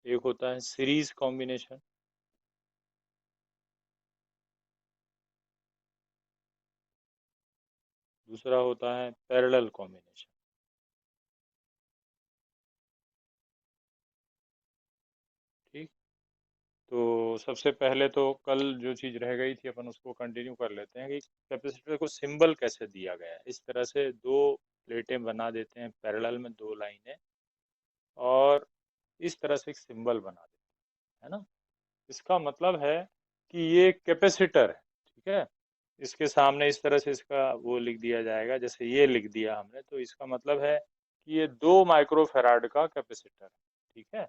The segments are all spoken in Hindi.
एक होता है सीरीज कॉम्बिनेशन, दूसरा होता है पैरेलल कॉम्बिनेशन। ठीक। तो सबसे पहले तो कल जो चीज रह गई थी अपन उसको कंटिन्यू कर लेते हैं कि कैपेसिटर को सिंबल कैसे दिया गया है। इस तरह से दो प्लेटें बना देते हैं पैरेलल में, दो लाइनें, और इस तरह से एक सिंबल बना देते हैं, है ना। इसका मतलब है कि ये कैपेसिटर है। ठीक है। इसके सामने इस तरह से इसका वो लिख दिया जाएगा, जैसे ये लिख दिया हमने, तो इसका मतलब है कि ये 2 माइक्रोफेराड का कैपेसिटर है। ठीक है।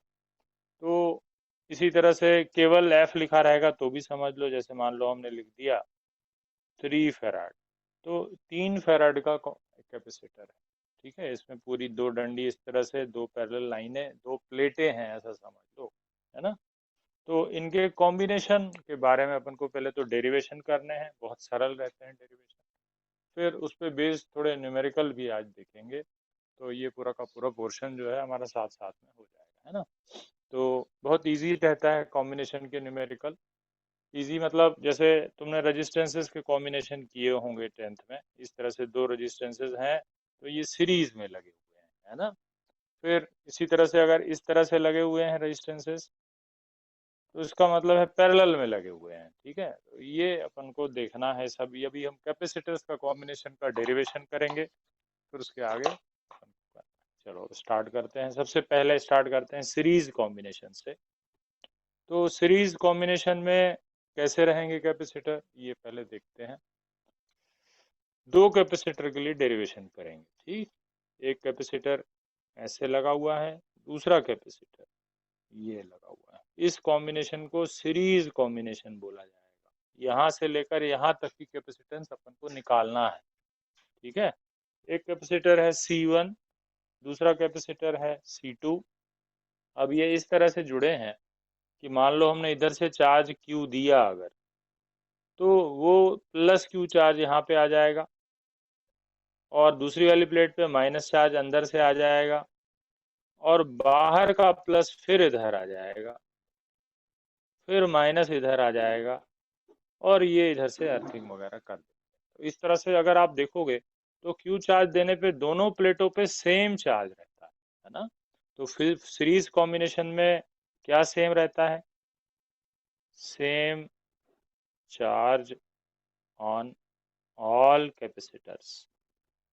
तो इसी तरह से केवल एफ लिखा रहेगा तो भी समझ लो, जैसे मान लो हमने लिख दिया 3 फेराड, तो 3 फेराड का कैपेसिटर है। ठीक है। इसमें पूरी दो डंडी इस तरह से, दो पैरेलल लाइनें, दो प्लेटें हैं, ऐसा समझ लो, है ना। तो इनके कॉम्बिनेशन के बारे में अपन को पहले तो डेरिवेशन करने हैं, बहुत सरल रहते हैं डेरिवेशन। फिर उस पे बेस्ड थोड़े न्यूमेरिकल भी आज देखेंगे। तो ये पूरा का पूरा पोर्शन जो है हमारा साथ साथ में हो जाएगा, है ना। तो बहुत इजी रहता है कॉम्बिनेशन के न्यूमेरिकल। इजी मतलब जैसे तुमने रेजिस्टेंसेस के कॉम्बिनेशन किए होंगे टेंथ में, इस तरह से दो रेजिस्टेंसेस हैं तो ये सीरीज में लगे हुए हैं, है ना। फिर इसी तरह से अगर इस तरह से लगे हुए हैं रेजिस्टेंसेस, तो इसका मतलब है पैरेलल में लगे हुए हैं। ठीक है। तो ये अपन को देखना है सब। ये अभी हम कैपेसिटर्स का कॉम्बिनेशन का डेरिवेशन करेंगे, फिर उसके आगे चलो स्टार्ट करते हैं। सबसे पहले स्टार्ट करते हैं सीरीज कॉम्बिनेशन से। तो सीरीज कॉम्बिनेशन में कैसे रहेंगे कैपेसिटर, ये पहले देखते हैं। दो कैपेसिटर के लिए डेरिवेशन करेंगे। ठीक। एक कैपेसिटर ऐसे लगा हुआ है, दूसरा कैपेसिटर ये लगा हुआ है। इस कॉम्बिनेशन को सीरीज कॉम्बिनेशन बोला जाएगा। यहाँ से लेकर यहाँ तक की कैपेसिटेंस अपन को निकालना है। ठीक है। एक कैपेसिटर है C1, दूसरा कैपेसिटर है C2। अब ये इस तरह से जुड़े हैं कि मान लो हमने इधर से चार्ज Q दिया अगर, तो वो प्लस Q चार्ज यहाँ पे आ जाएगा, और दूसरी वाली प्लेट पे माइनस चार्ज अंदर से आ जाएगा, और बाहर का प्लस फिर इधर आ जाएगा, फिर माइनस इधर आ जाएगा, और ये इधर से अर्थिंग वगैरह कर देते हैं। तो इस तरह से अगर आप देखोगे तो क्यू चार्ज देने पे दोनों प्लेटों पे सेम चार्ज रहता है ना। तो फिर सीरीज कॉम्बिनेशन में क्या सेम रहता है, same charge on all capacitors.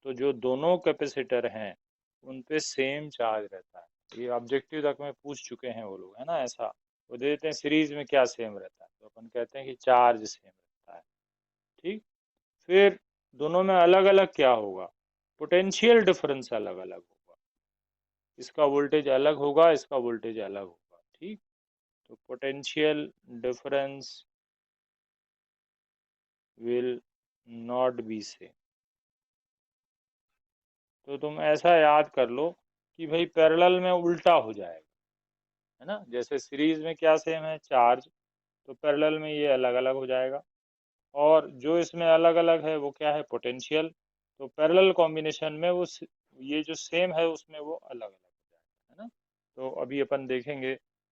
तो जो दोनों कैपेसिटर हैं उन पे सेम चार्ज रहता है। ये ऑब्जेक्टिव तक में पूछ चुके हैं वो लोग, है ना। ऐसा वो दे देते हैं सीरीज में क्या सेम रहता है, तो अपन कहते हैं कि चार्ज सेम रहता है। ठीक। फिर दोनों में अलग अलग क्या होगा, पोटेंशियल डिफरेंस अलग अलग होगा। इसका वोल्टेज अलग होगा, इसका वोल्टेज अलग होगा। ठीक। तो potential difference will not be same. तो तुम ऐसा याद कर लो कि भाई पैरेलल में उल्टा हो जाएगा, है ना। जैसे सीरीज में क्या सेम है, चार्ज, तो पैरेलल में ये अलग अलग हो जाएगा। और जो इसमें अलग अलग है वो क्या है, पोटेंशियल। तो पैरेलल कॉम्बिनेशन में वो ये जो सेम है उसमें वो अलग अलग हो जाएगा, है ना। तो अभी अपन देखेंगे,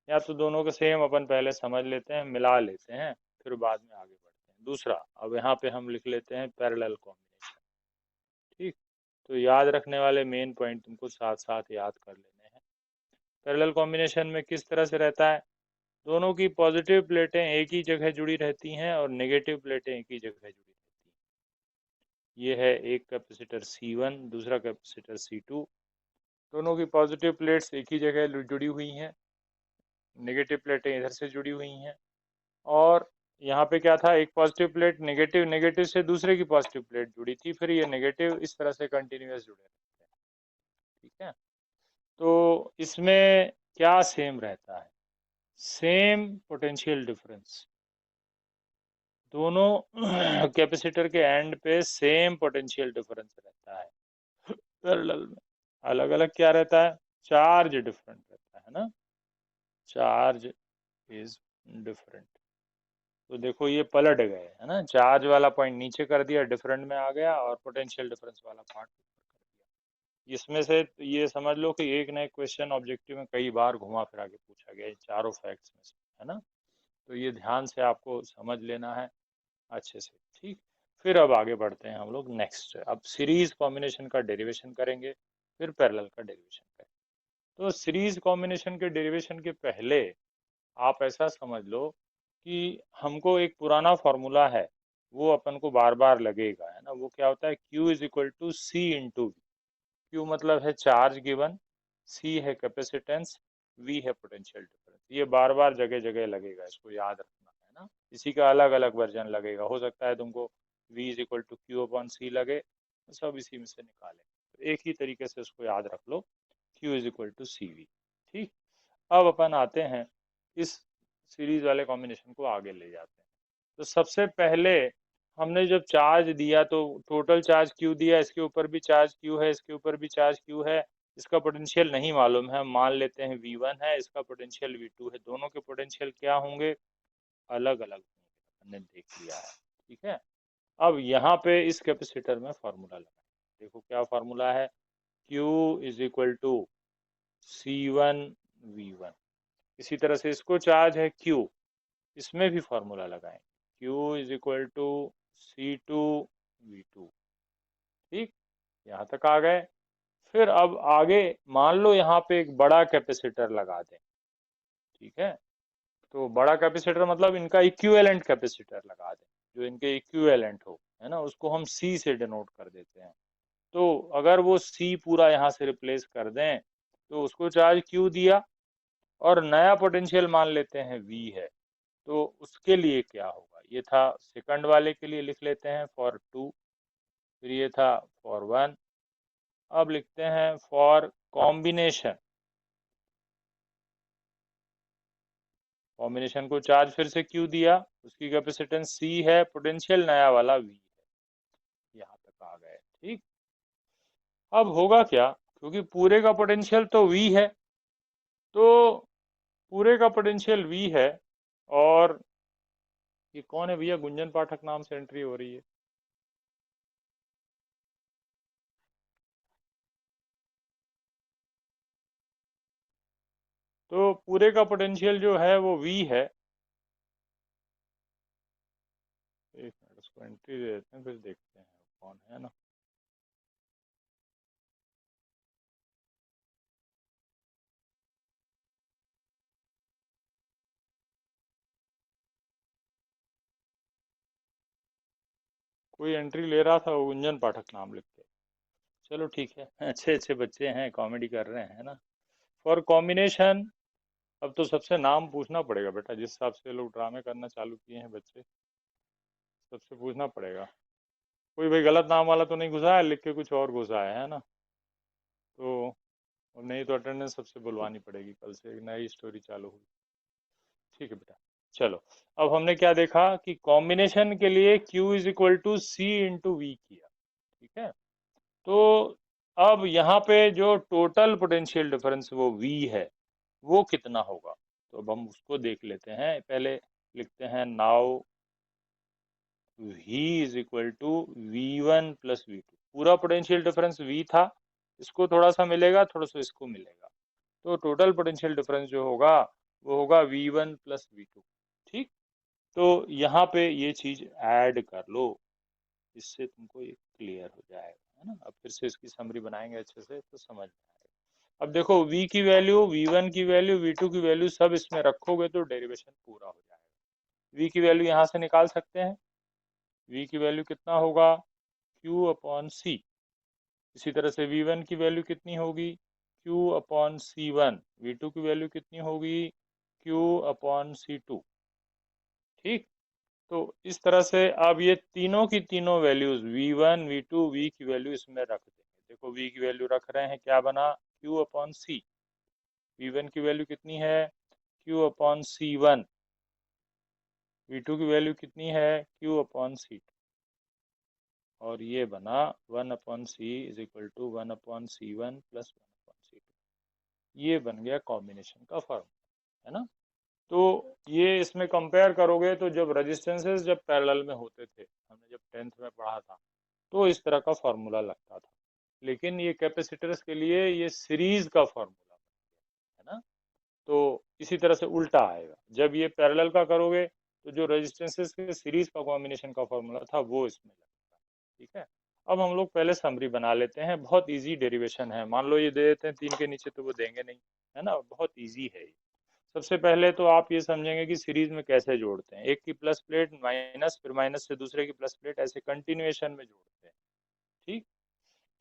या तो दोनों के सेम अपन पहले समझ लेते हैं, मिला लेते हैं, फिर बाद में आगे बढ़ते हैं। दूसरा, अब यहाँ पे हम लिख लेते हैं पैरेलल कॉम्बिनेशन। ठीक। तो याद रखने वाले मेन पॉइंट तुमको साथ साथ याद कर लेने हैं। पैरेलल कॉम्बिनेशन में किस तरह से रहता है, दोनों की पॉजिटिव प्लेटें एक ही जगह जुड़ी रहती हैं और नेगेटिव प्लेटें एक ही जगह जुड़ी रहती हैं। ये है एक कैपेसिटर C1, दूसरा कैपेसिटर C2। दोनों की पॉजिटिव प्लेट्स एक ही जगह जुड़ी हुई हैं, नेगेटिव प्लेटें इधर से जुड़ी हुई हैं। और यहाँ पे क्या था, एक पॉजिटिव प्लेट नेगेटिव, नेगेटिव से दूसरे की पॉजिटिव प्लेट जुड़ी थी, फिर ये नेगेटिव इस तरह से कंटिन्यूअस जुड़े रहते हैं। ठीक है। तो इसमें क्या सेम रहता है, सेम पोटेंशियल डिफरेंस। दोनों कैपेसिटर के एंड पे सेम पोटेंशियल डिफरेंस रहता है पैरेलल में। अलग अलग क्या रहता है, चार्ज डिफरेंट रहता है ना, चार्ज इज डिफरेंट। तो देखो ये पलट गए, है ना। चार्ज वाला पॉइंट नीचे कर दिया, डिफरेंट में आ गया, और पोटेंशियल डिफरेंस वाला पार्ट ऊपर कर दिया। इसमें से ये समझ लो कि एक ना एक क्वेश्चन ऑब्जेक्टिव में कई बार घुमा फिरा के पूछा गया है, चारों फैक्ट्स में से, है ना। तो ये ध्यान से आपको समझ लेना है अच्छे से। ठीक, फिर अब आगे बढ़ते हैं हम लोग नेक्स्ट। अब सीरीज कॉम्बिनेशन का डेरिवेशन करेंगे, फिर पैरेलल का डेरिवेशन करेंगे। तो सीरीज कॉम्बिनेशन के डेरिवेशन के पहले आप ऐसा समझ लो कि हमको एक पुराना फॉर्मूला है, वो अपन को बार बार लगेगा, है ना। वो क्या होता है, Q is equal to C into V. Q मतलब है चार्ज गिवन, सी है कैपेसिटेंस, वी है पोटेंशियल डिफरेंस। ये बार बार जगह जगह लगेगा, इसको याद रखना है ना। इसी का अलग अलग वर्जन लगेगा, हो सकता है तुमको V is equal to Q upon C लगे, तो सब इसी में से निकालें। तो एक ही तरीके से उसको याद रख लो, Q is equal to C V. ठीक, अब अपन आते हैं इस सीरीज वाले कॉम्बिनेशन को आगे ले जाते हैं। तो सबसे पहले हमने जब चार्ज दिया तो टोटल चार्ज क्यू दिया, इसके ऊपर भी चार्ज क्यू है, इसके ऊपर भी चार्ज क्यू है। इसका पोटेंशियल नहीं मालूम है, हम मान लेते हैं V1 है, इसका पोटेंशियल V2 है। दोनों के पोटेंशियल क्या होंगे, अलग अलग होंगे, हमने देख लिया है। ठीक है, अब यहाँ पे इस कैपेसिटर में फॉर्मूला लगाए। देखो क्या फॉर्मूला है, Q is equal to C1V1। इसी तरह से इसको चार्ज है Q, इसमें भी फॉर्मूला लगाएं, Q is equal to C2V2। ठीक, यहाँ तक आ गए। फिर अब आगे मान लो यहाँ पे एक बड़ा कैपेसिटर लगा दें। ठीक है, तो बड़ा कैपेसिटर मतलब इनका इक्विवेलेंट कैपेसिटर लगा दें, जो इनके इक्विवेलेंट हो, है ना। उसको हम C से डिनोट कर देते हैं। तो अगर वो C पूरा यहाँ से रिप्लेस कर दें, तो उसको चार्ज Q दिया, और नया पोटेंशियल मान लेते हैं V है। तो उसके लिए क्या होगा, ये था सेकंड वाले के लिए, लिख लेते हैं फॉर 2, फिर ये था फॉर 1। अब लिखते हैं फॉर कॉम्बिनेशन। कॉम्बिनेशन को चार्ज फिर से क्यू दिया, उसकी कैपेसिटेंस C है, पोटेंशियल नया वाला V है। यहाँ तक आ गए। ठीक, अब होगा क्या, क्योंकि पूरे का पोटेंशियल तो V है, तो पूरे का पोटेंशियल V है। और ये कौन है भैया, गुंजन पाठक नाम से एंट्री हो रही है। तो पूरे का पोटेंशियल जो है वो V है। एक मिनट, उसको एंट्री दे देते हैं, फिर देखते हैं कौन है ना। कोई एंट्री ले रहा था, वो गुंजन पाठक नाम लिख के। चलो ठीक है, अच्छे अच्छे बच्चे हैं, कॉमेडी कर रहे हैं, है ना। फॉर कॉम्बिनेशन, अब तो सबसे नाम पूछना पड़ेगा बेटा, जिस हिसाब से लोग ड्रामे करना चालू किए हैं बच्चे, सबसे पूछना पड़ेगा। कोई भाई गलत नाम वाला तो नहीं घुसा है, लिख के कुछ और घुसा है ना। तो और नहीं तो अटेंडेंस सबसे बुलवानी पड़ेगी, कल से एक नई स्टोरी चालू हुई। ठीक है बेटा, चलो। अब हमने क्या देखा कि कॉम्बिनेशन के लिए Q is equal to C into V किया। ठीक है, तो अब यहाँ पे जो टोटल पोटेंशियल डिफरेंस वो V है, वो कितना होगा। तो अब हम उसको देख लेते हैं पहले। लिखते हैं now V is equal to V1 plus V2। पूरा पोटेंशियल डिफरेंस V था, इसको थोड़ा सा मिलेगा, थोड़ा सा इसको मिलेगा, तो टोटल पोटेंशियल डिफरेंस जो होगा वो होगा V1 प्लस V2। ठीक, तो यहाँ पे ये चीज ऐड कर लो, इससे तुमको ये क्लियर हो जाएगा, है ना। अब फिर से इसकी समरी बनाएंगे अच्छे से तो समझ में आएगा। अब देखो V की वैल्यू, V1 की वैल्यू, V2 की वैल्यू सब इसमें रखोगे तो डेरिवेशन पूरा हो जाएगा। V की वैल्यू यहाँ से निकाल सकते हैं, V की वैल्यू कितना होगा, Q अपॉन C। इसी तरह से V1 की वैल्यू कितनी होगी, Q अपॉन C1। V2 की वैल्यू कितनी होगी, Q अपॉन C2। ठीक, तो इस तरह से अब ये तीनों की तीनों वैल्यूज V1 V2 V की वैल्यू इसमें रख देंगे। देखो V की वैल्यू रख रहे हैं, क्या बना, Q अपॉन C। V1 की वैल्यू कितनी है, Q अपॉन C1। V2 की वैल्यू कितनी है, Q अपॉन C2। और ये बना 1/C is equal to 1/C1 plus 1/C2। ये बन गया कॉम्बिनेशन का फॉर्मूला, है ना। तो ये इसमें कंपेयर करोगे तो जब रेजिस्टेंसेस जब पैरेलल में होते थे, हमने जब 10th में पढ़ा था, तो इस तरह का फॉर्मूला लगता था। लेकिन ये कैपेसिटर्स के लिए ये सीरीज का फॉर्मूला है ना। तो इसी तरह से उल्टा आएगा, जब ये पैरेलल का करोगे तो जो रेजिस्टेंसेस के सीरीज का कॉम्बिनेशन का फॉर्मूला था वो इसमें लगेगा। ठीक है, अब हम लोग पहले समरी बना लेते हैं। बहुत इजी डेरिवेशन है। मान लो ये दे देते हैं 3 के नीचे तो वो देंगे नहीं, है ना, बहुत इजी है ये। सबसे पहले तो आप ये समझेंगे कि सीरीज में कैसे जोड़ते हैं। एक की प्लस प्लेट माइनस, फिर माइनस से दूसरे की प्लस प्लेट, ऐसे कंटिन्यूएशन में जोड़ते हैं। ठीक,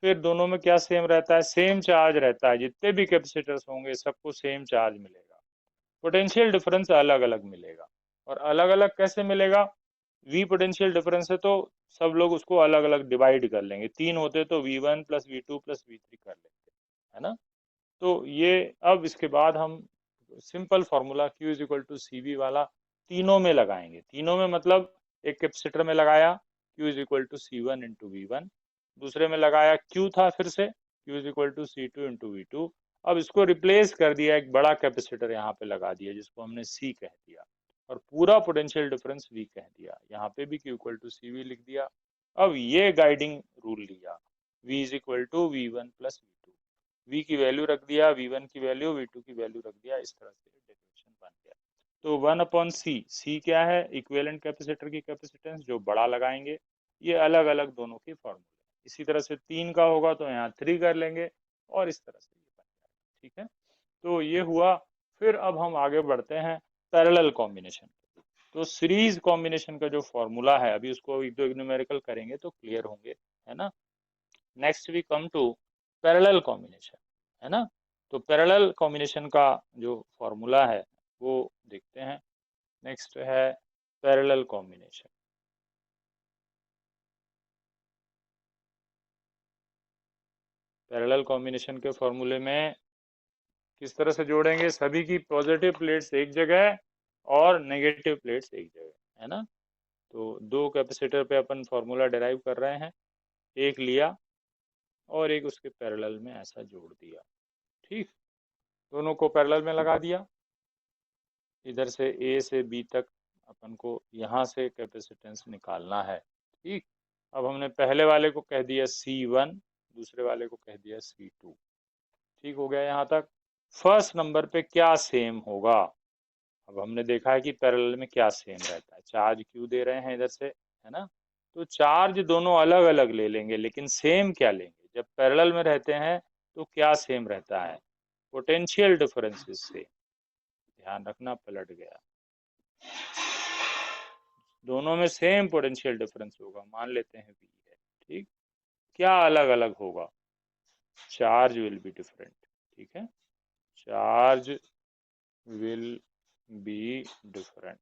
फिर दोनों में क्या सेम रहता है, सेम चार्ज रहता है। जितने भी कैपेसिटर्स होंगे सबको सेम चार्ज मिलेगा। पोटेंशियल डिफरेंस अलग अलग मिलेगा। और अलग अलग कैसे मिलेगा, वी पोटेंशियल डिफरेंस है तो सब लोग उसको अलग अलग डिवाइड कर लेंगे। 3 होते तो V1 plus V2 plus V3 कर लेंगे, है ना। तो ये, अब इसके बाद हम simple formula Q is equal to C V वाला तीनों में लगाएंगे। तीनों में मतलब एक कैपेसिटर में लगाया Q is equal to C1 into V1, दूसरे में लगाया Q था फिर से Q is equal to C2 into V2। अब इसको रिप्लेस कर दिया, एक बड़ा कैपेसिटर यहाँ पे लगा दिया जिसको हमने C कह दिया, और पूरा पोटेंशियल डिफरेंस V कह दिया। यहाँ पे भी Q इक्वल टू CV लिख दिया। अब ये गाइडिंग रूल लिया, V is equal to V1 plus V2, V की वैल्यू रख दिया, V1 की वैल्यू, V2 की वैल्यू रख दिया। इस तरह से डेरिवेशन बन गया। तो 1/C, C क्या है, इक्विवेलेंट कैपेसिटर की कैपेसिटेंस, जो बड़ा लगाएंगे। ये अलग अलग दोनों के फॉर्मूले। इसी तरह से 3 का होगा तो यहाँ 3 कर लेंगे, और इस तरह से ये बन जाएगा। ठीक है, तो ये हुआ। फिर अब हम आगे बढ़ते हैं पैरेलल कॉम्बिनेशन। तो सीरीज कॉम्बिनेशन का जो फॉर्मूला है, अभी उसको एक दो न्यूमेरिकल करेंगे तो क्लियर होंगे, है ना। Next we come to parallel combination, है ना। तो पैरेलल कॉम्बिनेशन का जो फॉर्मूला है वो देखते हैं। नेक्स्ट है पैरेलल कॉम्बिनेशन। पैरेलल कॉम्बिनेशन के फॉर्मूले में किस तरह से जोड़ेंगे, सभी की पॉजिटिव प्लेट्स एक जगह और नेगेटिव प्लेट्स एक जगह, है ना। तो दो कैपेसिटर पे अपन फॉर्मूला डिराइव कर रहे हैं, एक लिया और एक उसके पैरेलल में ऐसा जोड़ दिया। ठीक, दोनों को पैरेलल में लगा दिया। इधर से ए से बी तक अपन को यहाँ से कैपेसिटेंस निकालना है। ठीक, अब हमने पहले वाले को कह दिया C1, दूसरे वाले को कह दिया C2। ठीक हो गया यहाँ तक। फर्स्ट नंबर पे क्या सेम होगा, अब हमने देखा है कि पैरेलल में क्या सेम रहता है। चार्ज क्यू दे रहे हैं इधर से, है ना। तो चार्ज दोनों अलग अलग ले लेंगे, लेकिन सेम क्या लेंगे, जब पैरेलल में रहते हैं तो क्या सेम रहता है, पोटेंशियल डिफरेंसेस से। ध्यान रखना, पलट गया। दोनों में सेम पोटेंशियल डिफरेंस होगा, मान लेते हैं V है। ठीक, क्या अलग अलग होगा, चार्ज विल बी डिफरेंट। ठीक है, चार्ज विल बी डिफरेंट।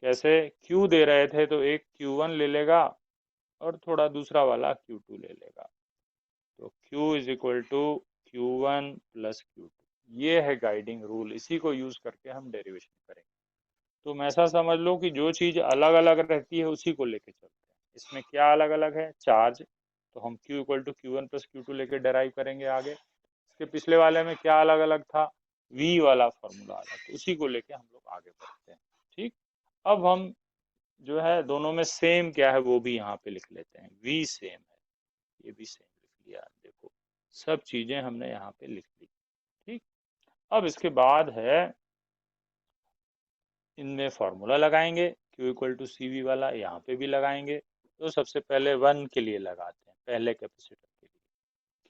कैसे, Q दे रहे थे तो एक Q1 ले लेगा और थोड़ा दूसरा वाला Q2 ले लेगा। तो Q is equal to Q1 plus Q2। ये है गाइडिंग रूल, इसी को यूज करके हम डेरिवेशन करेंगे। तुम ऐसा समझ लो कि जो चीज अलग अलग रहती है उसी को लेके चलते हैं। इसमें क्या अलग अलग है, चार्ज, तो हम Q equal to Q1 plus Q2 लेके डेराइव करेंगे आगे। इसके पिछले वाले में क्या अलग अलग था, V वाला फॉर्मूला अलग, तो उसी को लेके हम लोग आगे बढ़ते हैं। ठीक, अब हम जो है दोनों में सेम क्या है वो भी यहाँ पे लिख लेते हैं। V सेम है, ये भी सेम लिख लिया। देखो, सब चीजें हमने यहाँ पे लिख ली। ठीक, अब इसके बाद है इनमें फॉर्मूला लगाएंगे। Q equal to C V वाला यहाँ पे भी लगाएंगे। तो सबसे पहले 1 के लिए लगाते हैं, पहले कैपेसिटर के लिए।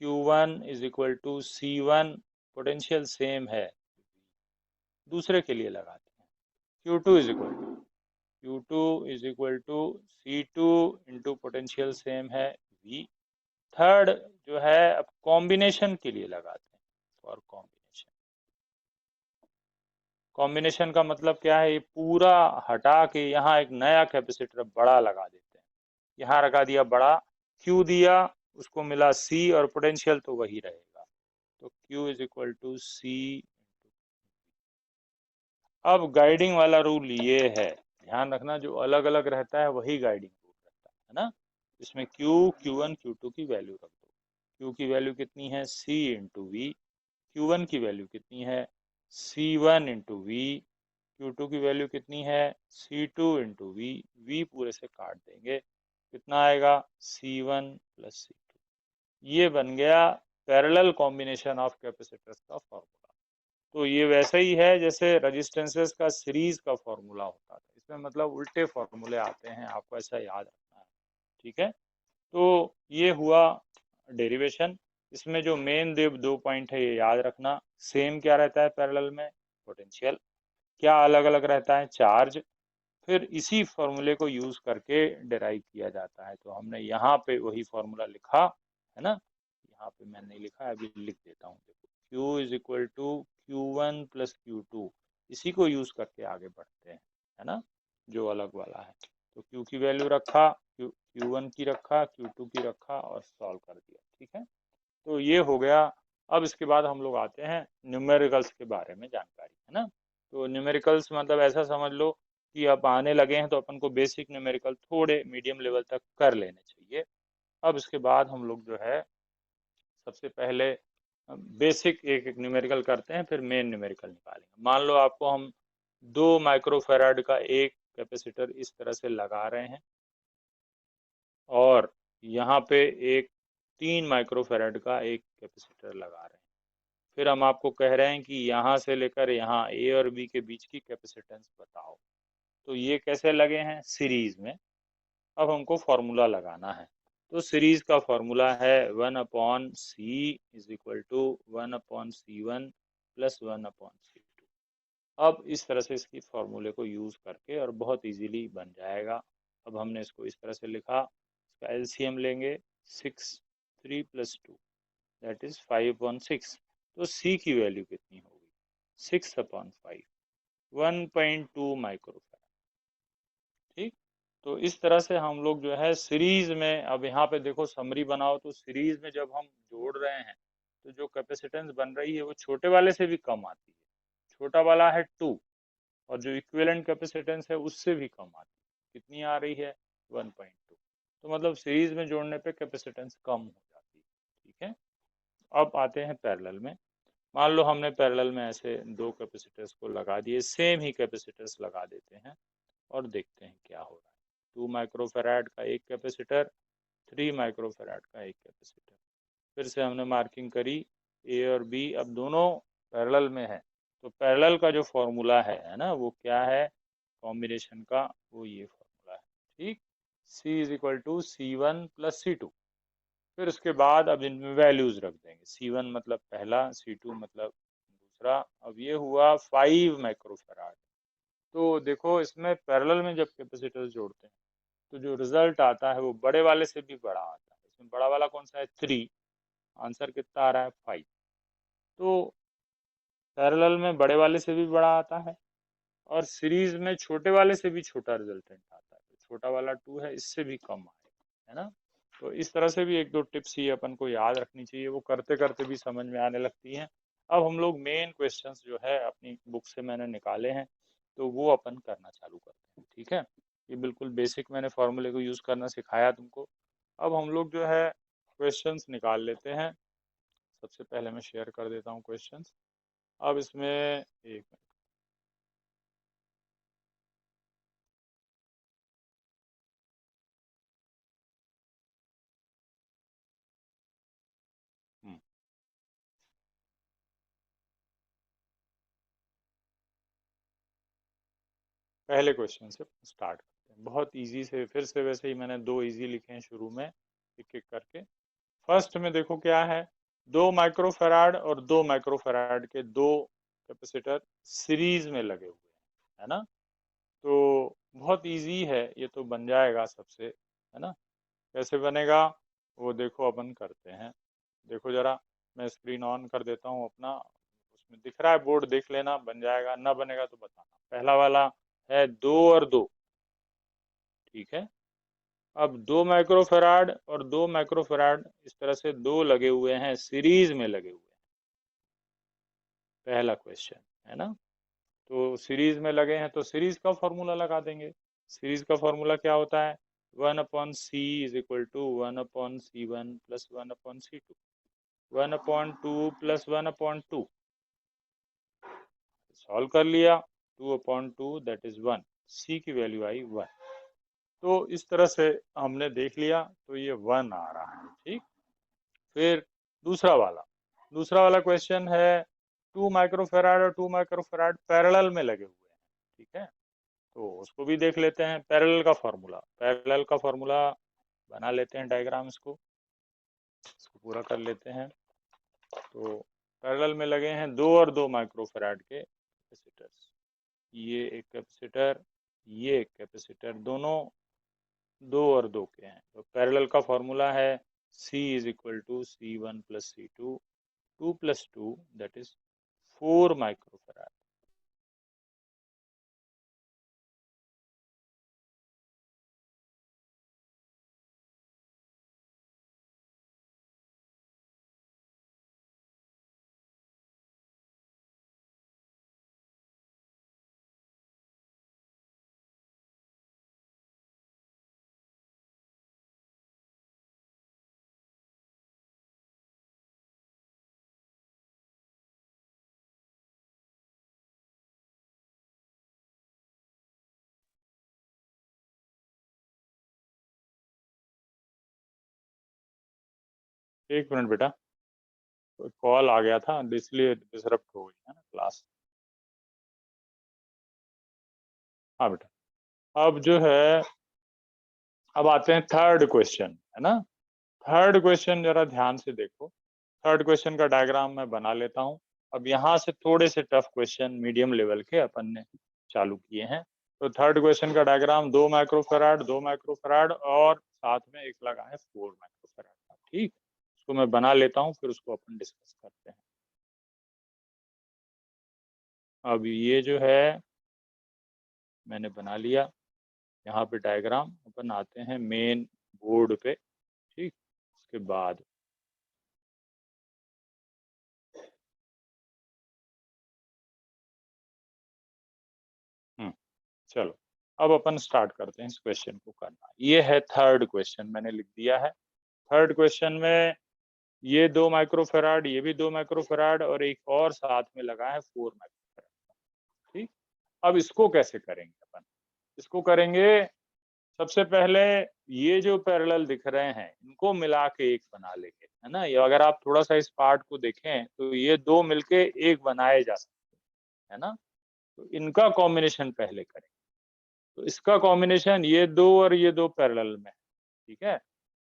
Q1 is equal to C1, potential same है। दूसरे के लिए लगाते हैं, Q2 is equal to Q2 is equal to C2 into potential same है V। थर्ड जो है अब कॉम्बिनेशन के लिए लगाते हैं, फॉर कॉम्बिनेशन। कॉम्बिनेशन का मतलब क्या है, ये पूरा हटा के यहाँ एक नया कैपेसिटर बड़ा लगा देते हैं। यहाँ रखा दिया बड़ा, Q दिया, उसको मिला C, और पोटेंशियल तो वही रहेगा। तो Q is equal to C। अब गाइडिंग वाला रूल ये है, ध्यान रखना, जो अलग अलग रहता है वही गाइडिंग रूल रहता है ना। इसमें Q, Q1, Q2 की वैल्यू रख दो। Q की वैल्यू कितनी है, C इंटू वी। Q1 की वैल्यू कितनी है, C1 इंटू वी। Q2 की वैल्यू कितनी है, C2 इंटू वी। V पूरे से काट देंगे, कितना आएगा, C1 प्लस C2। ये बन गया पैरेलल कॉम्बिनेशन ऑफ कैपेसिटर्स का फॉर्मूला। तो ये वैसे ही है जैसे रेजिस्टेंसेस का सीरीज का फॉर्मूला होता था, इसमें मतलब उल्टे फॉर्मूले आते हैं, आपको ऐसा याद रखना है। ठीक है, तो ये हुआ डेरिवेशन। इसमें जो मेन दो पॉइंट है ये याद रखना। सेम क्या रहता है पैरेलल में? पोटेंशियल। क्या अलग अलग रहता है? चार्ज। फिर इसी फॉर्मूले को यूज करके डिराइव किया जाता है। तो हमने यहाँ पे वही फॉर्मूला लिखा है ना, यहाँ पे मैं नहीं लिखा, अभी लिख देता हूँ। देखो, Q is equal to Q1 plus Q2, इसी को यूज करके आगे बढ़ते हैं, है ना, जो अलग वाला है। तो Q की वैल्यू रखा, Q1 की रखा, Q2 की रखा और सॉल्व कर दिया। ठीक है, तो ये हो गया। अब इसके बाद हम लोग आते हैं न्यूमेरिकल्स के बारे में जानकारी, है ना। तो न्यूमेरिकल्स मतलब ऐसा समझ लो कि अब आने लगे हैं, तो अपन को बेसिक न्यूमेरिकल थोड़े मीडियम लेवल तक कर लेने चाहिए। अब इसके बाद हम लोग जो है सबसे पहले बेसिक एक एक न्यूमेरिकल करते हैं, फिर मेन न्यूमेरिकल निकालेंगे। मान लो आपको हम 2 माइक्रोफेराड का एक कैपेसिटर इस तरह से लगा रहे हैं, और यहाँ पे एक 3 माइक्रोफेराड का एक कैपेसिटर लगा रहे हैं। फिर हम आपको कह रहे हैं कि यहाँ से लेकर यहाँ ए और बी के बीच की कैपेसिटेंस बताओ। तो ये कैसे लगे हैं? सीरीज में। अब हमको फॉर्मूला लगाना है। तो सीरीज का फॉर्मूला है 1/C is equal to 1/C1 plus 1/C2। अब इस तरह से इसकी फॉर्मूले को यूज करके और बहुत इजीली बन जाएगा। अब हमने इसको इस तरह से लिखा, इसका एलसीएम लेंगे, 6 3 + 2 दैट इज 5/6। तो सी की वैल्यू कितनी होगी? 6/5, 1.2 माइक्रोफैराड। ठीक, तो इस तरह से हम लोग जो है सीरीज में, अब यहाँ पे देखो समरी बनाओ, तो सीरीज में जब हम जोड़ रहे हैं तो जो कैपेसिटेंस बन रही है वो छोटे वाले से भी कम आती है। छोटा वाला है 2, और जो इक्विवेलेंट कैपेसिटेंस है उससे भी कम आती है। कितनी आ रही है? 1.2। तो मतलब सीरीज में जोड़ने पे कैपेसिटेंस कम हो जाती है। ठीक है, अब आते हैं पैरेलल में। मान लो हमने पैरेलल में ऐसे दो कैपेसिटर्स को लगा दिए, सेम ही कैपेसिटर्स लगा देते हैं और देखते हैं क्या हो रहा है। 2 माइक्रोफेराड का एक कैपेसिटर, 3 माइक्रोफेराड का एक कैपेसिटर। फिर से हमने मार्किंग करी, ए और बी अब दोनों पैरेलल में है। तो पैरेलल का जो फॉर्मूला है ना, वो क्या है कॉम्बिनेशन का? वो ये फॉर्मूला है। ठीक, C is equal to C1 plus C2। फिर उसके बाद अब इनमें वैल्यूज रख देंगे। C1 मतलब पहला, C2 मतलब दूसरा। अब ये हुआ 5 माइक्रोफेराड। तो देखो इसमें पैरेलल में जब कैपेसिटर जोड़ते हैं तो जो रिजल्ट आता है वो बड़े वाले से भी बड़ा आता है। इसमें बड़ा वाला कौन सा है? 3। आंसर कितना आ रहा है? 5। तो पैरेलल में बड़े वाले से भी बड़ा आता है, और सीरीज में छोटे वाले से भी छोटा रिजल्टेंट आता है। तो छोटा वाला 2 है, इससे भी कम आएगा, है ना। तो इस तरह से भी एक दो टिप्स ही अपन को याद रखनी चाहिए, वो करते करते भी समझ में आने लगती हैं। अब हम लोग मेन क्वेश्चंस जो है अपनी बुक से मैंने निकाले हैं, तो वो अपन करना चालू करते हैं। ठीक है, ये बिल्कुल बेसिक मैंने फॉर्मूले को यूज करना सिखाया तुमको। अब हम लोग जो है क्वेश्चंस निकाल लेते हैं। सबसे पहले मैं शेयर कर देता हूँ क्वेश्चंस। अब इसमें एक मिनट। पहले क्वेश्चन से स्टार्ट करते हैं, बहुत इजी से। फिर से वैसे ही मैंने दो इजी लिखे हैं शुरू में, एक एक करके। फर्स्ट में देखो क्या है, 2 माइक्रोफेराड और 2 माइक्रोफेराड के दो कैपेसिटर सीरीज में लगे हुए हैं, है ना। तो बहुत इजी है ये, तो बन जाएगा सबसे, है ना। कैसे बनेगा वो देखो अपन करते हैं। देखो जरा, मैं स्क्रीन ऑन कर देता हूँ अपना, उसमें दिख रहा है बोर्ड, देख लेना। बन जाएगा, ना बनेगा तो बताना। पहला वाला है 2 और 2। ठीक है, अब 2 माइक्रोफेराड और 2 माइक्रोफेराड इस तरह से दो लगे हुए हैं, सीरीज में लगे हुए हैं। पहला क्वेश्चन, है ना। तो सीरीज में लगे हैं तो सीरीज का फॉर्मूला लगा देंगे। सीरीज का फॉर्मूला क्या होता है? 1/C is equal to 1/C1 plus 1/C2। 1/2 plus 1/2, solve कर लिया। 2/2 दैट इज 1। सी की वैल्यू आई 1। तो इस तरह से हमने देख लिया, तो ये 1 आ रहा है। ठीक, फिर दूसरा वाला क्वेश्चन है 2 माइक्रोफेराड और 2 माइक्रोफेराड पैरेलल में लगे हुए हैं, ठीक है। तो उसको भी देख लेते हैं। पैरेलल का फॉर्मूला बना लेते हैं, डायग्राम इसको पूरा कर लेते हैं। तो पैरेलल में लगे हैं 2 और 2 माइक्रोफेराड के कैपेसिटर्स। ये एक कैपेसिटर, ये एक कैपेसिटर, दोनों 2 और 2 के हैं। तो पैरेलल का फॉर्मूला है C = C1 + C2, 2 + 2 that is 4 microfarad. एक मिनट बेटा, कॉल आ गया था इसलिए डिसरप्ट हो गई है ना क्लास। हाँ बेटा, अब जो है, अब आते हैं थर्ड क्वेश्चन, है ना। थर्ड क्वेश्चन जरा ध्यान से देखो। थर्ड क्वेश्चन का डायग्राम मैं बना लेता हूँ। अब यहाँ से थोड़े से टफ क्वेश्चन मीडियम लेवल के अपन ने चालू किए हैं। तो थर्ड क्वेश्चन का डायग्राम 2 माइक्रोफेराड और साथ में एक लगा है 4 माइक्रोफेराड का, ठीक। उसको मैं बना लेता हूँ, फिर उसको अपन डिस्कस करते हैं। अब ये जो है मैंने बना लिया। यहाँ पे डायग्राम अपन आते हैं मेन बोर्ड पे, ठीक। उसके बाद चलो, अब अपन स्टार्ट करते हैं इस क्वेश्चन को करना। ये है थर्ड क्वेश्चन, मैंने लिख दिया है। थर्ड क्वेश्चन में ये 2 माइक्रोफेराड, ये भी 2 माइक्रोफेराड और एक और साथ में लगा है 4 माइक्रोफेराड, ठीक। अब इसको कैसे करेंगे अपन? इसको करेंगे सबसे पहले, ये जो पैरेलल दिख रहे हैं इनको मिला के एक बना लेंगे, है ना। ये अगर आप थोड़ा सा इस पार्ट को देखें तो ये दो मिलके एक बनाए जा सकते हैं, है ना। तो इनका कॉम्बिनेशन पहले करें। तो इसका कॉम्बिनेशन ये दो और ये दो पैरेलल में, ठीक है।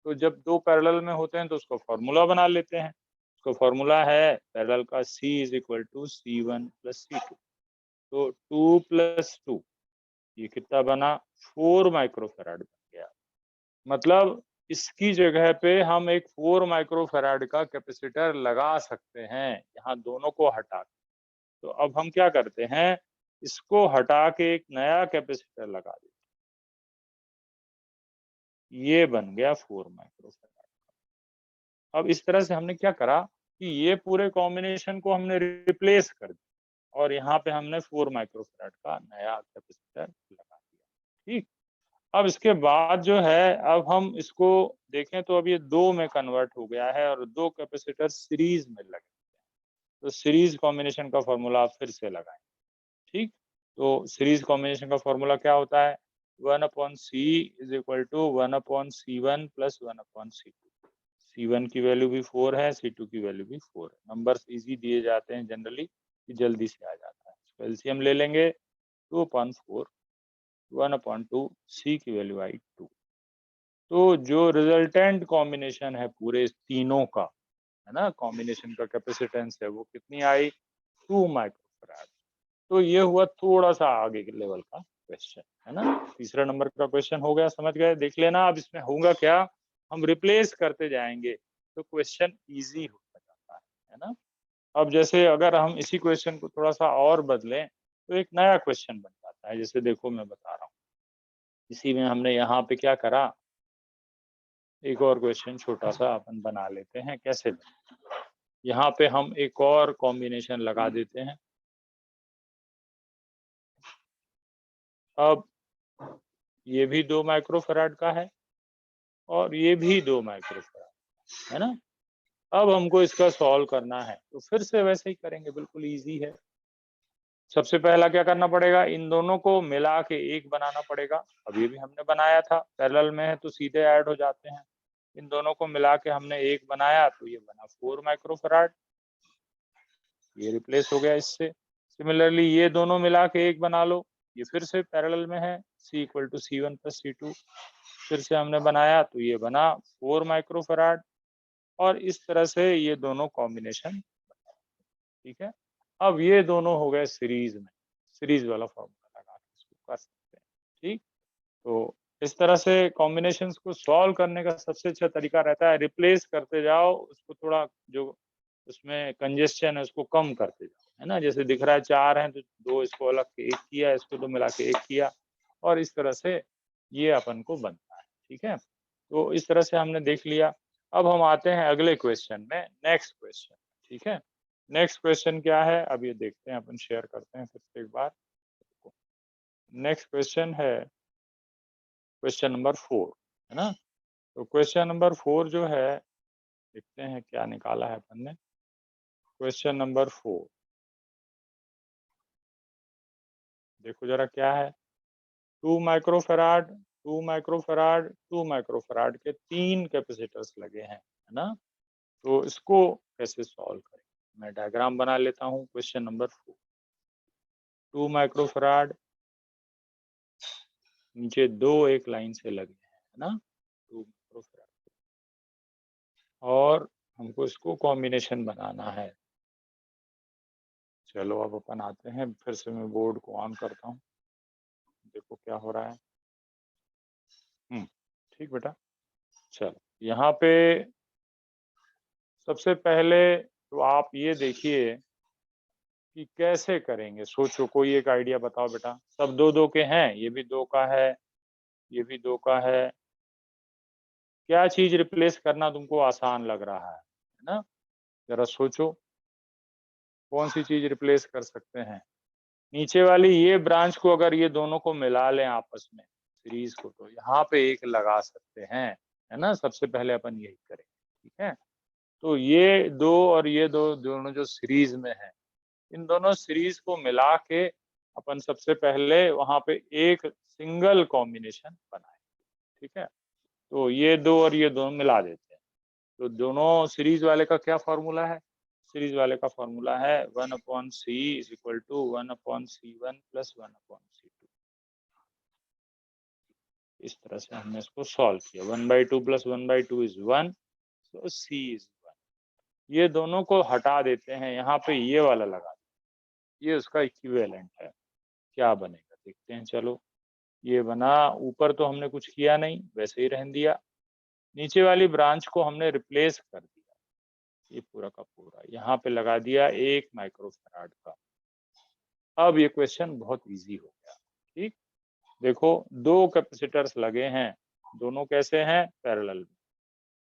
तो जब दो पैरेलल में होते हैं तो उसको फॉर्मूला बना लेते हैं। उसका फॉर्मूला है पैरेलल का C = C1 + C2। तो 2 + 2 ये कितना बना? 4 माइक्रोफेराड बन गया। मतलब इसकी जगह पे हम एक 4 माइक्रोफेराड का कैपेसिटर लगा सकते हैं, यहाँ दोनों को हटा के। तो अब हम क्या करते हैं, इसको हटा के एक नया कैपेसिटर लगा देते हैं। ये बन गया 4 माइक्रोफेराड। अब इस तरह से हमने क्या करा कि ये पूरे कॉम्बिनेशन को हमने रिप्लेस कर दिया और यहाँ पे हमने 4 माइक्रोफेराड का नया कैपेसिटर लगा दिया, ठीक। अब इसके बाद जो है, अब हम इसको देखें तो अब ये दो में कन्वर्ट हो गया है और दो कैपेसिटर सीरीज में लगे। तो सीरीज कॉम्बिनेशन का फॉर्मूला फिर से लगाएं, ठीक। तो सीरीज कॉम्बिनेशन का फॉर्मूला क्या होता है? 1/C = 1/C1 + 1/C2। C1 की वैल्यू भी 4 है, C2 की वैल्यू भी 4 है। नंबर्स इजी दिए जाते हैं जनरली, कि जल्दी से आ जाता है। इसको एलसीएम ले लेंगे, 2/4, 1/2, C की वैल्यू आई 2। तो जो रिजल्टेंट कॉम्बिनेशन है पूरे तीनों का, है ना, कॉम्बिनेशन का कैपेसिटेंस है वो कितनी आई? 2 माइक्रोफैराड। तो ये हुआ थोड़ा सा आगे के लेवल का क्वेश्चन, है ना। तीसरा नंबर का क्वेश्चन हो गया, समझ गए? देख लेना अब इसमें होगा क्या, हम रिप्लेस करते जाएंगे तो क्वेश्चन इजी होता जाता है ना। अब जैसे अगर हम इसी क्वेश्चन को थोड़ा सा और बदलें तो एक नया क्वेश्चन बन जाता है। जैसे देखो मैं बता रहा हूँ, इसी में हमने यहाँ पे क्या करा, एक और क्वेश्चन छोटा सा अपन बना लेते हैं। कैसे? यहाँ पे हम एक और कॉम्बिनेशन लगा देते हैं। अब ये भी 2 माइक्रोफैराड का है और ये भी 2 माइक्रोफैराड, है ना। अब हमको इसका सॉल्व करना है तो फिर से वैसे ही करेंगे, बिल्कुल इजी है। सबसे पहला क्या करना पड़ेगा, इन दोनों को मिला के एक बनाना पड़ेगा। अब ये भी हमने बनाया था, पैरेलल में है तो सीधे ऐड हो जाते हैं। इन दोनों को मिला के हमने एक बनाया तो ये बना 4 माइक्रोफराड, ये रिप्लेस हो गया इससे। सिमिलरली ये दोनों मिला के एक बना लो, ये फिर से पैरेलल में है, C equal to C1 plus C2, फिर से हमने बनाया तो ये बना 4 माइक्रोफराड, और इस तरह से ये दोनों कॉम्बिनेशन, ठीक है। अब ये दोनों हो गए सीरीज में, सीरीज वाला फॉर्मूला लगा के इसको कर सकते हैं, ठीक। तो इस तरह से कॉम्बिनेशंस को सॉल्व करने का सबसे अच्छा तरीका रहता है रिप्लेस करते जाओ, उसको थोड़ा जो उसमें कंजेस्शन है उसको कम करते जाओ, है ना। जैसे दिख रहा है 4 हैं तो 2 इसको अलग के 1 किया, इसको 2 मिला के 1 किया, और इस तरह से ये अपन को बनता है, ठीक है। तो इस तरह से हमने देख लिया। अब हम आते हैं अगले क्वेश्चन में, नेक्स्ट क्वेश्चन, ठीक है। नेक्स्ट क्वेश्चन क्या है अब ये देखते हैं, अपन शेयर करते हैं फिर से एक बार। नेक्स्ट क्वेश्चन है क्वेश्चन नंबर 4, है ना। तो क्वेश्चन नंबर 4 जो है, देखते हैं क्या निकाला है अपन ने। क्वेश्चन नंबर 4 देखो जरा क्या है। 2 माइक्रोफराड, 2 माइक्रोफराड, 2 माइक्रोफराड के 3 कैपेसिटर्स लगे हैं, है ना। तो इसको कैसे सॉल्व करें, मैं डायग्राम बना लेता हूँ। क्वेश्चन नंबर 4, 2 माइक्रोफराड, नीचे 2 एक लाइन से लगे हैं, है ना, 2 माइक्रोफराड, और हमको इसको कॉम्बिनेशन बनाना है। चलो अब अपन आते हैं, फिर से मैं बोर्ड को ऑन करता हूँ, देखो क्या हो रहा है। ठीक बेटा। चलो यहाँ पे सबसे पहले तो आप ये देखिए कि कैसे करेंगे, सोचो कोई एक आइडिया बताओ बेटा। सब 2 2 के हैं, ये भी 2 का है, ये भी 2 का है। क्या चीज रिप्लेस करना तुमको आसान लग रहा है ना। जरा सोचो कौन सी चीज रिप्लेस कर सकते हैं। नीचे वाली ये ब्रांच को अगर ये दोनों को मिला लें आपस में सीरीज को, तो यहाँ पे एक लगा सकते हैं, है ना। सबसे पहले अपन यही करेंगे, ठीक है। तो ये 2 और ये 2 दोनों जो सीरीज में है, इन दोनों सीरीज को मिला के अपन सबसे पहले वहां पे एक सिंगल कॉम्बिनेशन बनाए, ठीक है। तो ये 2 और ये 2 मिला देते हैं। तो दोनों सीरीज वाले का क्या फॉर्मूला है, सीरीज वाले का फॉर्मूला है 1/c is equal to 1/c1 plus 1/c2। इस तरह से हमने इसको सॉल्व किया। 1/2 प्लस 1/2 इज 1, तो c इज 1। ये दोनों को हटा देते हैं, यहाँ पे ये वाला लगा देते हैं, ये उसका इक्विवेलेंट है। क्या बनेगा देखते हैं। चलो ये बना, ऊपर तो हमने कुछ किया नहीं, वैसे ही रहने दिया। नीचे वाली ब्रांच को हमने रिप्लेस कर दिया, ये पूरा का पूरा यहाँ पे लगा दिया 1 माइक्रोफराड का। अब ये क्वेश्चन बहुत इजी हो गया, ठीक। देखो 2 कैपेसिटर्स लगे हैं, दोनों कैसे हैं, पैरेलल में।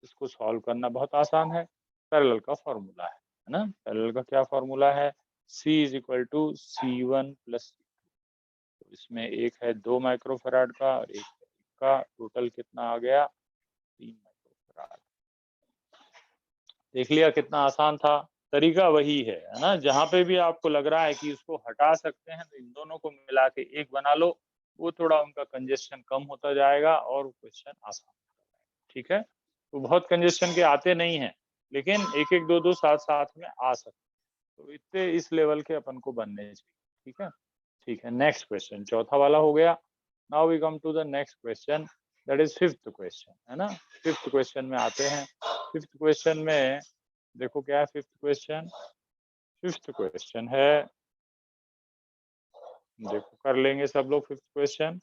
इसको सॉल्व करना बहुत आसान है, पैरेलल का फॉर्मूला है ना। पैरेलल का क्या फॉर्मूला है, C is equal to C1 plus, तो इसमें एक है 2 माइक्रोफराड का और एक का, टोटल कितना आ गया 3 माइक्रोफराड। देख लिया कितना आसान था। तरीका वही है ना। जहाँ पे भी आपको लग रहा है कि उसको हटा सकते हैं, तो इन दोनों को मिला के एक बना लो, वो थोड़ा उनका कंजेस्शन कम होता जाएगा और क्वेश्चन आसान होता जाएगा, ठीक है। तो बहुत कंजेस्शन के आते नहीं हैं, लेकिन एक एक दो दो साथ साथ में आ सकते हैं। तो इतने इस लेवल के अपन को बनने चाहिए, ठीक है। ठीक है, नेक्स्ट क्वेश्चन, चौथा वाला हो गया। Now we come to the next question, that is fifth question, है ना। फिफ्थ क्वेश्चन में आते हैं। फिफ्थ क्वेश्चन में देखो क्या है। फिफ्थ क्वेश्चन, फिफ्थ क्वेश्चन है, देखो कर लेंगे सब लोग। फिफ्थ क्वेश्चन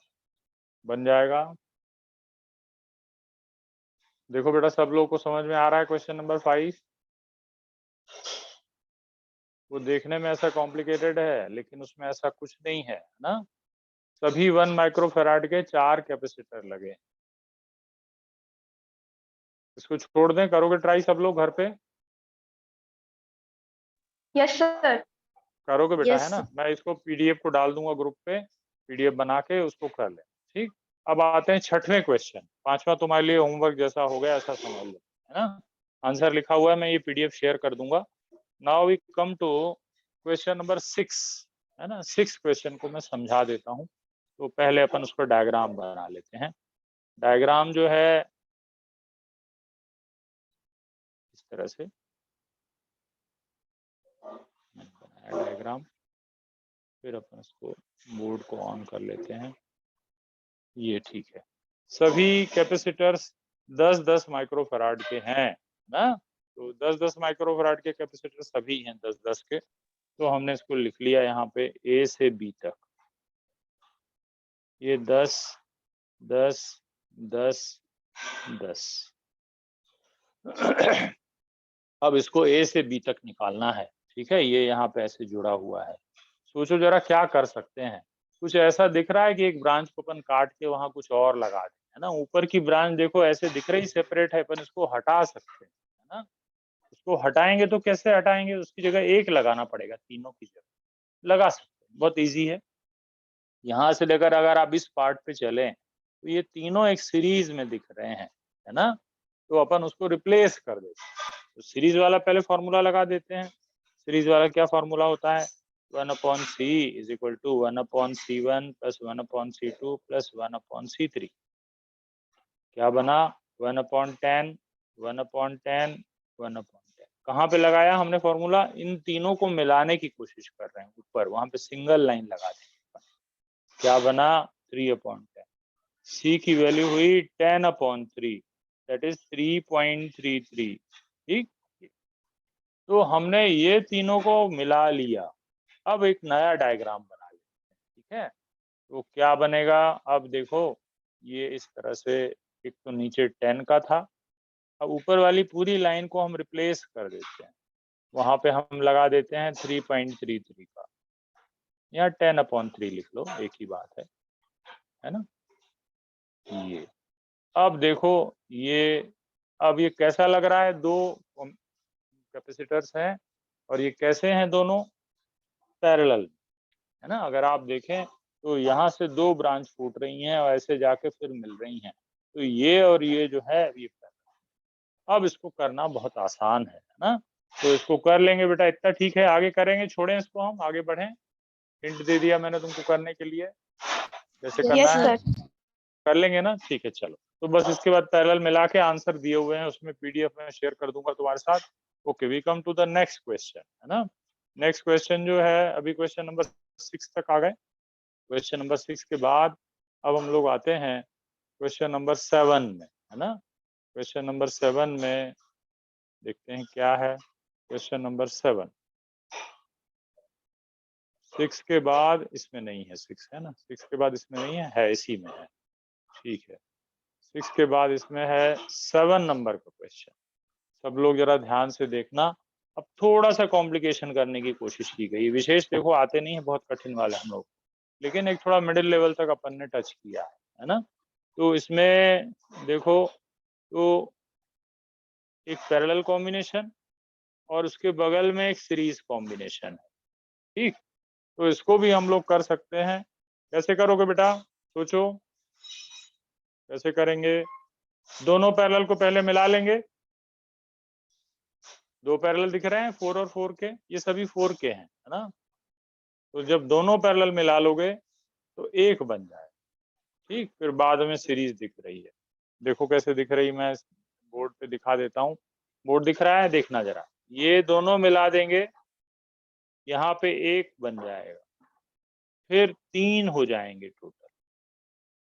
बन जाएगा। देखो बेटा सब लोग को समझ में आ रहा है क्वेश्चन नंबर 5। वो देखने में ऐसा कॉम्प्लिकेटेड है, लेकिन उसमें ऐसा कुछ नहीं है ना। सभी 1 माइक्रोफेराड के 4 कैपेसिटर लगे। इसको छोड़ दें, करोगे ट्राई सब लोग घर पे, यस सर। करोगे बेटा, है यस। ना। मैं इसको पीडीएफ को डाल दूंगा ग्रुप पे, पीडीएफ बना के उसको कर ले, ठीक। अब आते हैं छठवें क्वेश्चन। पांचवा तुम्हारे लिए होमवर्क जैसा हो गया, ऐसा समझ लो, है ना। आंसर लिखा हुआ है, मैं ये पीडीएफ शेयर कर दूंगा। Now we come to question number 6, है ना। 6 क्वेश्चन को मैं समझा देता हूँ। तो पहले अपन उसका डायग्राम बना लेते हैं। डायग्राम जो है तरह से बनाया डायग्राम। फिर अपन इसको बोर्ड को ऑन कर लेते हैं। ये ठीक है। सभी कैपेसिटर्स 10-10 माइक्रोफराड के हैं ना, तो 10-10 माइक्रोफराड के कैपेसिटर सभी हैं 10-10 के। तो हमने इसको लिख लिया यहाँ पे ए से बी तक, ये 10 10 10 10। अब इसको ए से बी तक निकालना है, ठीक है। ये यहाँ पे ऐसे जुड़ा हुआ है। सोचो जरा क्या कर सकते हैं। कुछ ऐसा दिख रहा है कि एक ब्रांच को अपन काट के वहां कुछ और लगा दें, है ना। ऊपर की ब्रांच देखो ऐसे दिख रही सेपरेट है, अपन इसको हटा सकते हैं, है ना। उसको हटाएंगे तो कैसे हटाएंगे, उसकी जगह एक लगाना पड़ेगा, तीनों की जगह लगा सकते हैं, बहुत इजी है। यहाँ से लेकर अगर आप इस पार्ट पे चलें तो ये तीनों एक सीरीज में दिख रहे हैं, है ना। तो अपन उसको रिप्लेस कर देते हैं। तो सीरीज वाला पहले फॉर्मूला लगा देते हैं। सीरीज वाला क्या फॉर्मूला होता है, 1/c is equal to 1/c1 plus 1/c2 plus 1/c3। क्या बना, 1/10 1/10 1/10। कहाँ पे लगाया हमने फॉर्मूला, इन तीनों को मिलाने की कोशिश कर रहे हैं ऊपर, वहां पे सिंगल लाइन लगा देंगे। क्या बना, 3/10। c की वैल्यू हुई 10/3, दैट इज 3.33। ठीक, तो हमने ये तीनों को मिला लिया। अब एक नया डायग्राम बना लेते हैं, ठीक है। तो क्या बनेगा, अब देखो ये इस तरह से, एक तो नीचे 10 का था, अब ऊपर वाली पूरी लाइन को हम रिप्लेस कर देते हैं। वहां पे हम लगा देते हैं 3.33 का, या 10/3 लिख लो, एक ही बात है ना। ये अब देखो ये, अब ये कैसा लग रहा है, दो कैपेसिटर्स हैं और ये कैसे हैं, दोनों पैरेलल, है ना। अगर आप देखें तो यहाँ से दो ब्रांच फूट रही हैं और ऐसे जाके फिर मिल रही हैं, तो ये और ये जो है ये पैरेलल। अब इसको करना बहुत आसान है ना, तो इसको कर लेंगे बेटा, इतना ठीक है। आगे करेंगे, छोड़ें इसको, हम आगे बढ़ें। हिंट दे दिया मैंने तुमको करने के लिए, जैसे करना यस है सर। कर लेंगे ना, ठीक है। चलो, तो बस इसके बाद पैरेलल मिला के आंसर दिए हुए हैं उसमें, पीडीएफ में शेयर कर दूंगा तुम्हारे साथ। Okay, we come to the next question, है ना। नेक्स्ट क्वेश्चन जो है, अभी क्वेश्चन नंबर 6 तक आ गए। क्वेश्चन नंबर 6 के बाद अब हम लोग आते हैं क्वेश्चन नंबर 7 में, है ना। क्वेश्चन नंबर 7 में देखते हैं क्या है। क्वेश्चन नंबर 7, 6 के बाद इसमें नहीं है, 6 है ना, 6 के बाद इसमें नहीं है इसी में है, ठीक है। 6 के बाद इसमें है 7 नंबर का क्वेश्चन। सब लोग जरा ध्यान से देखना। अब थोड़ा सा कॉम्प्लिकेशन करने की कोशिश की गई, विशेष देखो आते नहीं है बहुत कठिन वाले हम लोग, लेकिन एक थोड़ा मिडिल लेवल तक अपन ने टच किया है ना। तो इसमें देखो, तो एक पैरेलल कॉम्बिनेशन और उसके बगल में एक सीरीज कॉम्बिनेशन है, ठीक। तो इसको भी हम लोग कर सकते हैं। कैसे करोगे बेटा, सोचो कैसे करेंगे। दोनों पैरेलल को पहले मिला लेंगे। दो पैरेलल दिख रहे हैं 4 और 4 के, ये सभी 4 के हैं, है ना। तो जब दोनों पैरेलल मिला लोगे तो एक बन जाए, ठीक। फिर बाद में सीरीज दिख रही है, देखो कैसे दिख रही, मैं बोर्ड पे दिखा देता हूँ। बोर्ड दिख रहा है, देखना जरा। ये दोनों मिला देंगे, यहाँ पे एक बन जाएगा, फिर 3 हो जाएंगे टोटल।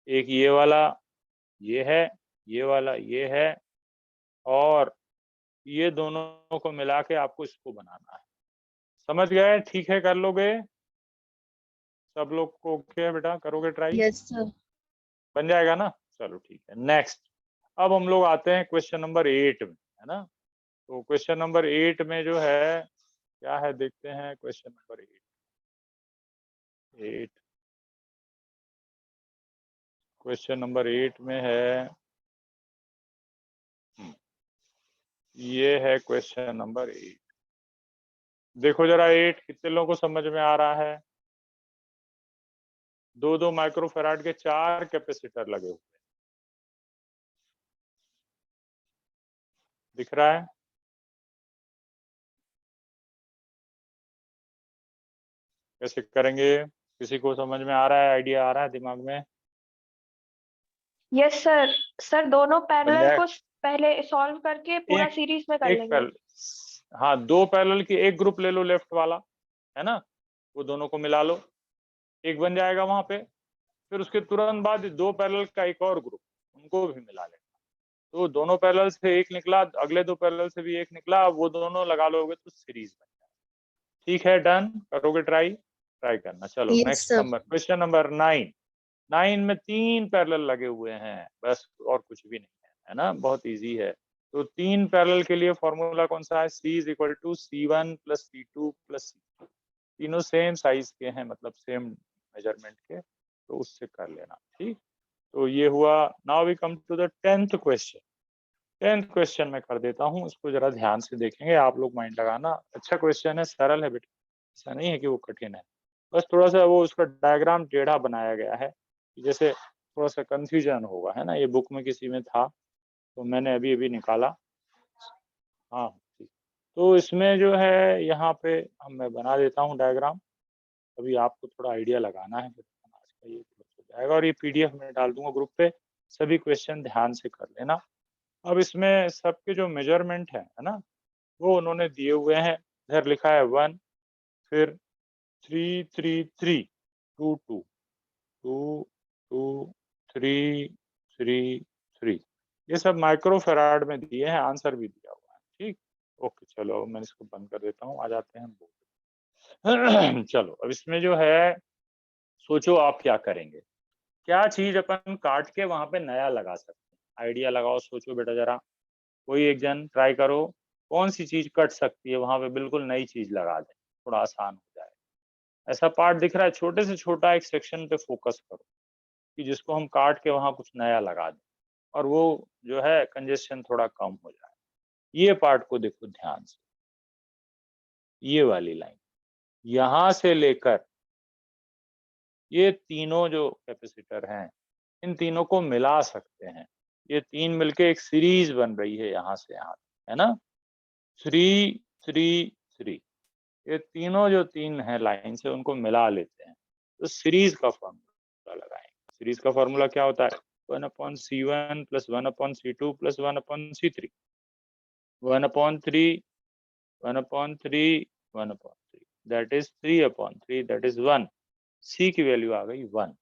एक ये वाला ये है, ये वाला ये है, और ये दोनों को मिला के आपको इसको बनाना है। समझ गए, ठीक है, कर लोगे सब लोग को, ओके है बेटा, करोगे ट्राई, यस सर। बन जाएगा ना। चलो ठीक है, नेक्स्ट। अब हम लोग आते हैं क्वेश्चन नंबर 8 में, है ना। तो क्वेश्चन नंबर 8 में जो है क्या है, देखते हैं क्वेश्चन नंबर 8। क्वेश्चन नंबर 8 में है, ये है क्वेश्चन नंबर 8। देखो जरा 8 कितने लोगों को समझ में आ रहा है। 2-2 माइक्रोफैराड के 4 कैपेसिटर लगे हुए, दिख रहा है। कैसे करेंगे, किसी को समझ में आ रहा है, आइडिया आ रहा है दिमाग में, यस सर। सर दोनों बन पैरेलल जाए। को पहले सॉल्व करके पूरा एक सीरीज में कर एक लेंगे। हाँ, दो पैरेलल की एक ग्रुप ले लो लेफ्ट वाला, है ना, वो दोनों को मिला लो, एक बन जाएगा वहां पे। फिर उसके तुरंत बाद दो पैरेलल का एक और ग्रुप, उनको भी मिला लेना। तो दोनों पैरेलल से एक निकला, अगले दो पैरेलल से भी एक निकला, वो दोनों लगा लोगे तो सीरीज बन जाएगा। ठीक है, डन, करोगे ट्राई? ट्राई करना। चलो yes next sir. Number, question number 9। 9 में 3 पैरेलल लगे हुए हैं, बस और कुछ भी नहीं है ना, बहुत इजी है। तो 3 पैरेलल के लिए फॉर्मूला कौन सा है? C is equal to C1 plus C2 plus C3। तीनों सेम साइज के हैं, मतलब सेम मेजरमेंट के, तो उससे कर लेना। ठीक, तो ये हुआ। Now we come to the 10th question. 10th question मैं कर देता हूँ, इसको जरा ध्यान से देखेंगे आप लोग, माइंड लगाना। अच्छा क्वेश्चन है, सरल है बेटा, ऐसा नहीं है कि वो कठिन है, बस थोड़ा सा वो उसका डायग्राम टेढ़ा बनाया गया है, जैसे थोड़ा सा कंफ्यूजन होगा, है ना। ये बुक में किसी में था, तो मैंने अभी अभी निकाला। हाँ ठीक, तो इसमें जो है यहाँ पे हम मैं बना देता हूँ डायग्राम। अभी आपको थोड़ा आइडिया लगाना है, आज का ये हो जाएगा, और ये पीडीएफ में डाल दूंगा ग्रुप पे, सभी क्वेश्चन ध्यान से कर लेना। अब इसमें सबके जो मेजरमेंट है ना, वो उन्होंने दिए हुए हैं। इधर लिखा है 1, फिर 3 3 3, 2 2 2 2 3 3 3, ये सब माइक्रो फैराड में दिए हैं, आंसर भी दिया हुआ है। ठीक, ओके, चलो मैं इसको बंद कर देता हूँ, आ जाते हैं बोर्ड। चलो अब इसमें जो है, सोचो आप क्या करेंगे, क्या चीज अपन काट के वहां पे नया लगा सकते हैं। आइडिया लगाओ, सोचो बेटा जरा, कोई एक जन ट्राई करो, कौन सी चीज कट सकती है वहां पे, बिल्कुल नई चीज लगा दे, थोड़ा आसान हो जाए। ऐसा पार्ट दिख रहा है, छोटे से छोटा एक सेक्शन पे फोकस करो कि जिसको हम काट के वहां कुछ नया लगा दें, और वो जो है कंजेशन थोड़ा कम हो जाए। ये पार्ट को देखो ध्यान से, ये वाली लाइन यहां से लेकर ये तीनों जो कैपेसिटर हैं, इन तीनों को मिला सकते हैं। ये तीन मिलके एक सीरीज बन रही है यहाँ से यहाँ, है ना, 3 3 3। ये तीनों जो तीन है लाइन से, उनको मिला लेते हैं, तो सीरीज का फॉर्मूला लगाएंगे। सीरीज का फॉर्मूला क्या होता है? 1/C1 plus 1/C2 plus 1/C3, 1/3 1/3 1/3, that is 3/3, that is 1। सी की वैल्यू आ गई 1।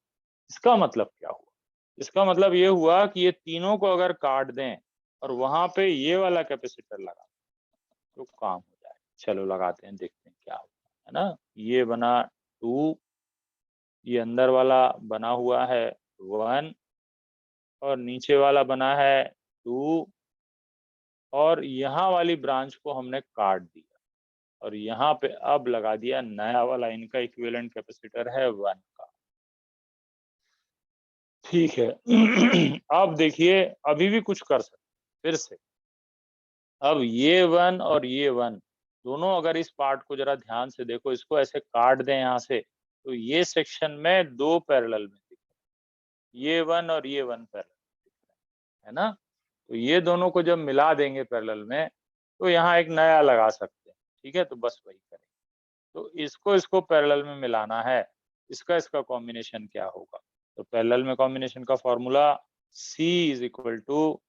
इसका मतलब क्या हुआ? इसका मतलब ये हुआ कि ये तीनों को अगर काट दें और वहां पे ये वाला कैपेसिटर लगा तो काम हो जाए। चलो लगाते हैं, देखते हैं क्या होता है ना। ये बना 2, ये अंदर वाला बना हुआ है 1, और नीचे वाला बना है 2, और यहाँ वाली ब्रांच को हमने काट दिया, और यहाँ पे अब लगा दिया नया वाला, इनका इक्विवेलेंट कैपेसिटर है 1 का। ठीक है। अब देखिए, अभी भी कुछ कर सकते फिर से। अब ये 1 और ये 1 दोनों, अगर इस पार्ट को जरा ध्यान से देखो, इसको ऐसे काट दें यहाँ से, तो ये सेक्शन में दो पैरेलल में दिख रहे हैं, ये 1 और ये 1 पैरेलल दिख रहे हैं, है ना। तो ये दोनों को जब मिला देंगे पैरेलल में, तो यहाँ एक नया लगा सकते हैं। ठीक है, तो बस वही करेंगे। तो इसको इसको पैरेलल में मिलाना है, इसका इसका कॉम्बिनेशन क्या होगा? तो पैरेलल में कॉम्बिनेशन का formula C is equal to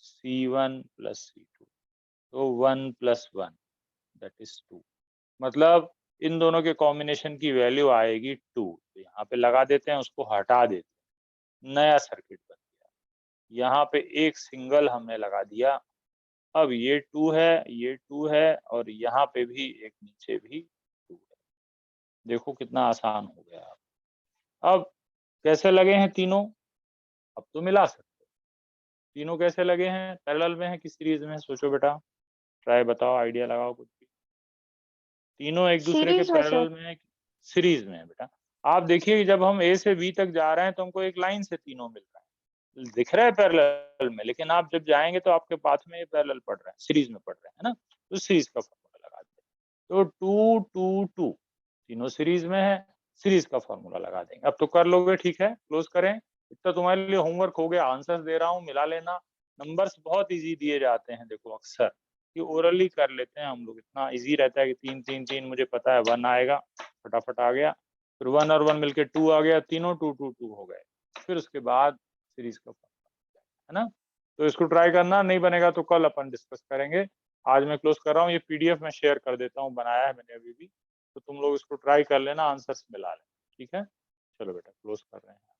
C1 plus C2, तो 1 प्लस 1 दैट इज 2। मतलब इन दोनों के कॉम्बिनेशन की वैल्यू आएगी 2। तो यहाँ पे लगा देते हैं, उसको हटा देते हैं, नया सर्किट बन गया। यहाँ पे एक सिंगल हमने लगा दिया। अब ये 2 है, ये 2 है, और यहाँ पे भी एक नीचे भी 2 है। देखो कितना आसान हो गया। अब कैसे लगे हैं तीनों? अब तो मिला सकते हो। तीनों कैसे लगे हैं? पैरेलल में है कि सीरीज में? सोचो बेटा, ट्राई बताओ, आइडिया लगाओ कुछ भी। तीनों एक दूसरे के सीरीज में सर। पैरेलल में है, सीरीज में है बेटा। आप देखिए कि जब हम ए से बी तक जा रहे हैं तो हमको एक लाइन से तीनों मिल रहा है, दिख रहा है पैरेलल में, लेकिन आप जब जाएंगे तो आपके पाथ में ये पैरेलल पड़ रहा है, सीरीज में पड़ रहा है ना। तो सीरीज का फॉर्मूला लगा देंगे। तो 2 2 2 तीनों सीरीज में है, सीरीज का फॉर्मूला लगा देंगे। अब तो कर लोगे, ठीक है, क्लोज करें। इतना तुम्हारे लिए होमवर्क हो गया, आंसर्स दे रहा हूँ, मिला लेना। नंबर्स बहुत इजी दिए जाते हैं, देखो अक्सर कि ओरली कर लेते हैं हम लोग, इतना इजी रहता है कि 3 3 3 मुझे पता है 1 आएगा, फटाफट आ गया। फिर 1 और 1 मिलके 2 आ गया, तीनों 2 2 2 हो गए। फिर उसके बाद सीरीज का फॉर्मूला, है ना। तो इसको ट्राई करना, नहीं बनेगा तो कल अपन डिस्कस करेंगे। आज मैं क्लोज कर रहा हूँ, ये पीडीएफ मैं शेयर कर देता हूँ, बनाया है मैंने अभी भी, तो तुम लोग इसको ट्राई कर लेना, आंसर्स मिला लेना, ठीक है। चलो बेटा क्लोज कर रहे हैं।